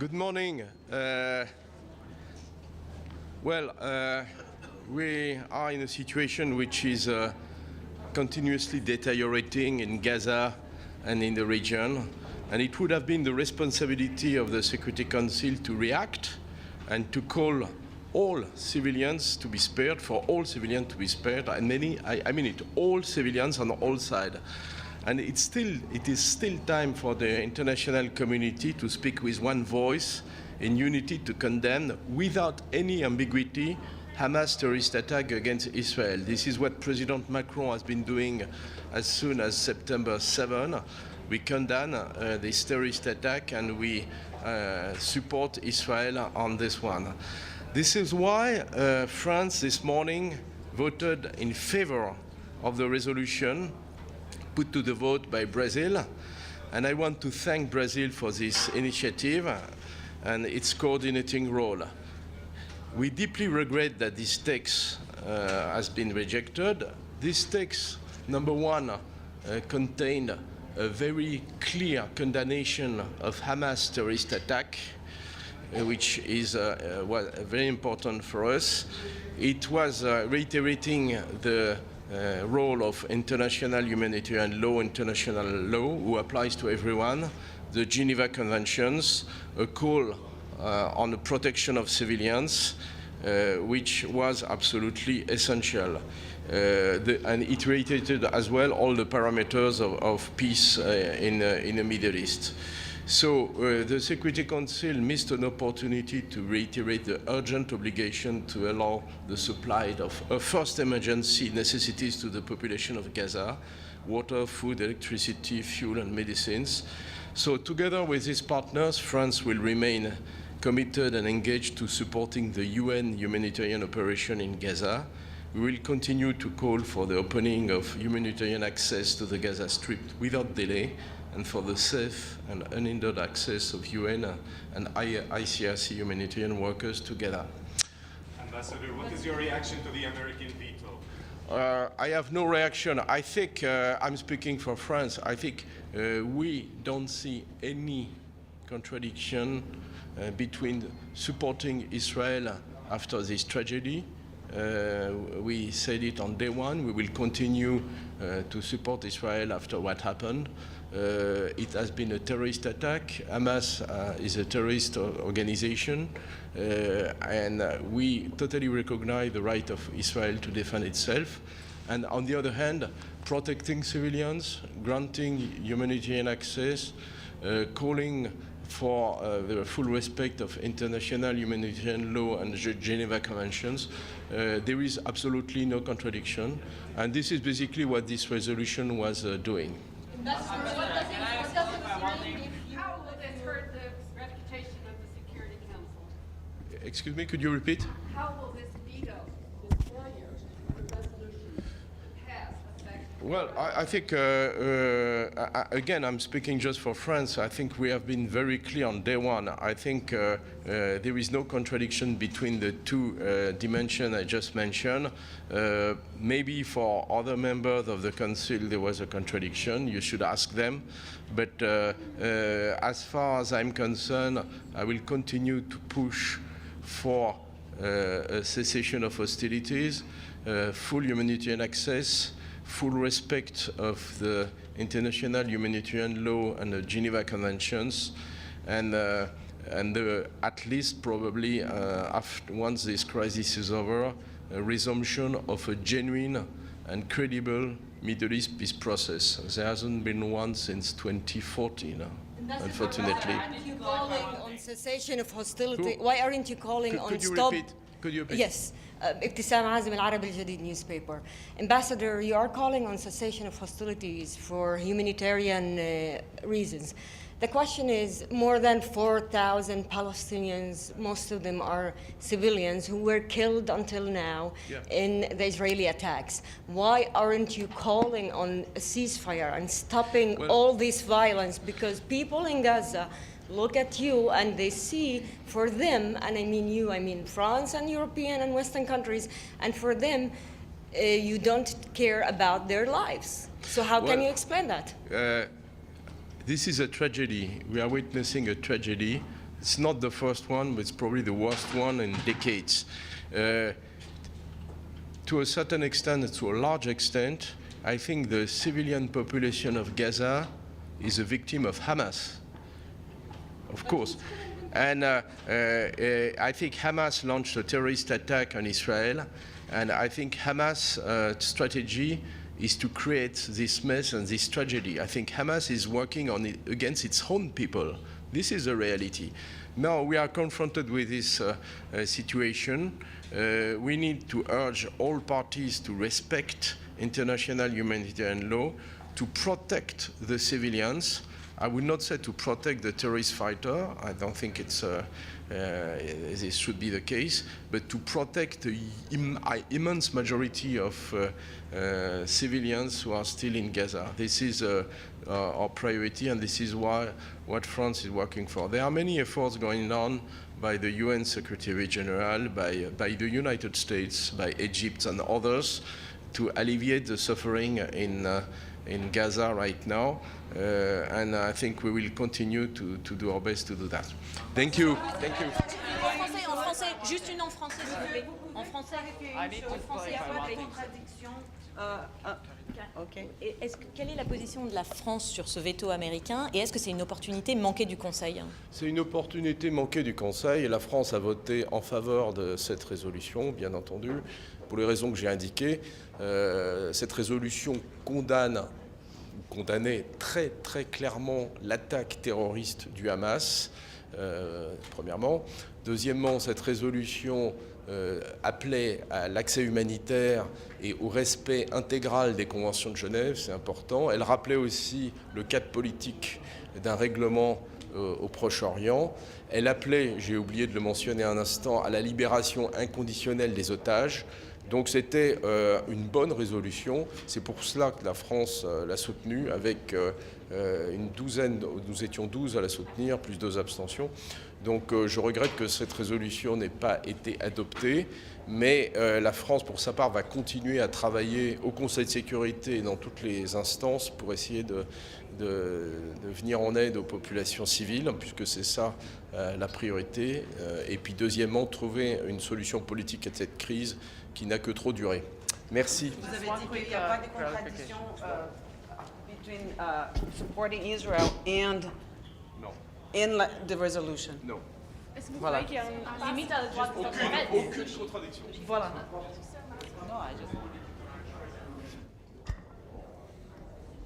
Good morning. We are in a situation which is continuously deteriorating in Gaza and in the region, and it would have been the responsibility of the Security Council to react and to call all civilians to be spared, for all civilians to be spared, and I mean it, all civilians on all sides. And it is still time for the international community to speak with one voice in unity to condemn, without any ambiguity, Hamas terrorist attack against Israel. This is what President Macron has been doing as soon as September 7. We condemn this terrorist attack, and we support Israel on this one. This is why France this morning voted in favor of the resolution put to the vote by Brazil, and I want to thank Brazil for this initiative and its coordinating role. We deeply regret that this text has been rejected. This text, number one, contained a very clear condemnation of Hamas terrorist attack, which is very important for us. It was reiterating the role of international humanitarian law, international law, who applies to everyone, the Geneva Conventions, a call on the protection of civilians, which was absolutely essential. And it reiterated as well all the parameters of peace in the Middle East. So the Security Council missed an opportunity to reiterate the urgent obligation to allow the supply of first emergency necessities to the population of Gaza: water, food, electricity, fuel, and medicines. So together with its partners, France will remain committed and engaged to supporting the UN humanitarian operation in Gaza. We will continue to call for the opening of humanitarian access to the Gaza Strip without delay, and for the safe and unhindered access of UN and ICRC humanitarian workers together. Ambassador, what is your reaction to the American veto? I have no reaction. I think, I'm speaking for France, I think we don't see any contradiction between supporting Israel after this tragedy. We said it on day one. We will continue to support Israel after what happened. It has been a terrorist attack. Hamas is a terrorist organization, and we totally recognize the right of Israel to defend itself. And on the other hand, protecting civilians, granting humanitarian access, calling for the full respect of international humanitarian law and Geneva Conventions, there is absolutely no contradiction. And this is basically what this resolution was doing. How will this hurt the reputation of the Security Council? Excuse me, could you repeat? How will this veto, this failure of the resolution pass affect? Well, I think, again, I'm speaking just for France. I think we have been very clear on day one. I think there is no contradiction between the two dimensions I just mentioned. Maybe for other members of the Council there was a contradiction. You should ask them. But as far as I'm concerned, I will continue to push for a cessation of hostilities, full humanitarian access, full respect of the international humanitarian law and the Geneva Conventions, and at least probably once this crisis is over, a resumption of a genuine and credible Middle East peace process. There hasn't been one since 2014, unfortunately. Why aren't you calling on cessation of hostility? Why aren't you calling on stop? Could you repeat? Yes. Ibtisam Azim, Al Arab Al Jadid newspaper. Ambassador, you are calling on cessation of hostilities for humanitarian reasons. The question is, more than 4,000 Palestinians, most of them are civilians, who were killed until now in the Israeli attacks. Why aren't you calling on a ceasefire and stopping all this violence? Because people in Gaza look at you and they see, for them, and I mean you, I mean France and European and Western countries, and for them, you don't care about their lives. So how can you explain that? This is a tragedy. We are witnessing a tragedy. It's not the first one, but it's probably the worst one in decades. To a certain extent, to a large extent, I think the civilian population of Gaza is a victim of Hamas, of course. And I think Hamas launched a terrorist attack on Israel, and I think Hamas' strategy is to create this mess and this tragedy. I think Hamas is working on it against its own people. This is a reality. Now we are confronted with this situation. We need to urge all parties to respect international humanitarian law, to protect the civilians. I would not say to protect the terrorist fighter. I don't think this should be the case, but to protect the immense majority of civilians who are still in Gaza. This is our priority, and this is what France is working for. There are many efforts going on by the UN Secretary General, by the United States, by Egypt and others to alleviate the suffering in Gaza right now. And I think we will continue to do our best to do that. Thank you. Thank you. En français, juste une en français, s'il vous plaît. En français. En français, il y a pas de contradiction. Ok. Et quelle est la position de la France sur ce veto américain et est-ce que c'est une opportunité manquée du Conseil? C'est une opportunité manquée du Conseil et la France a voté en faveur de cette résolution, bien entendu, pour les raisons que j'ai indiquées. Cette résolution condamnait très très clairement l'attaque terroriste du Hamas, premièrement. Deuxièmement, cette résolution appelait à l'accès humanitaire et au respect intégral des conventions de Genève, c'est important. Elle rappelait aussi le cadre politique d'un règlement au Proche-Orient. Elle appelait, j'ai oublié de le mentionner un instant, à la libération inconditionnelle des otages. Donc c'était une bonne résolution. C'est pour cela que la France l'a soutenue avec une douzaine, nous étions 12 à la soutenir, plus 2 abstentions. Donc je regrette que cette résolution n'ait pas été adoptée, mais la France, pour sa part, va continuer à travailler au Conseil de sécurité et dans toutes les instances pour essayer de venir en aide aux populations civiles, puisque c'est ça la priorité. Et puis deuxièmement, trouver une solution politique à cette crise qui n'a que trop duré. Merci. Vous avez dit qu'il n'y a pas de contradiction between supporting Israel and in the resolution. Non. Est-ce que vous Voilà. croyez qu'il y a une limite à la droite Aucune contradiction. Voilà. No, I just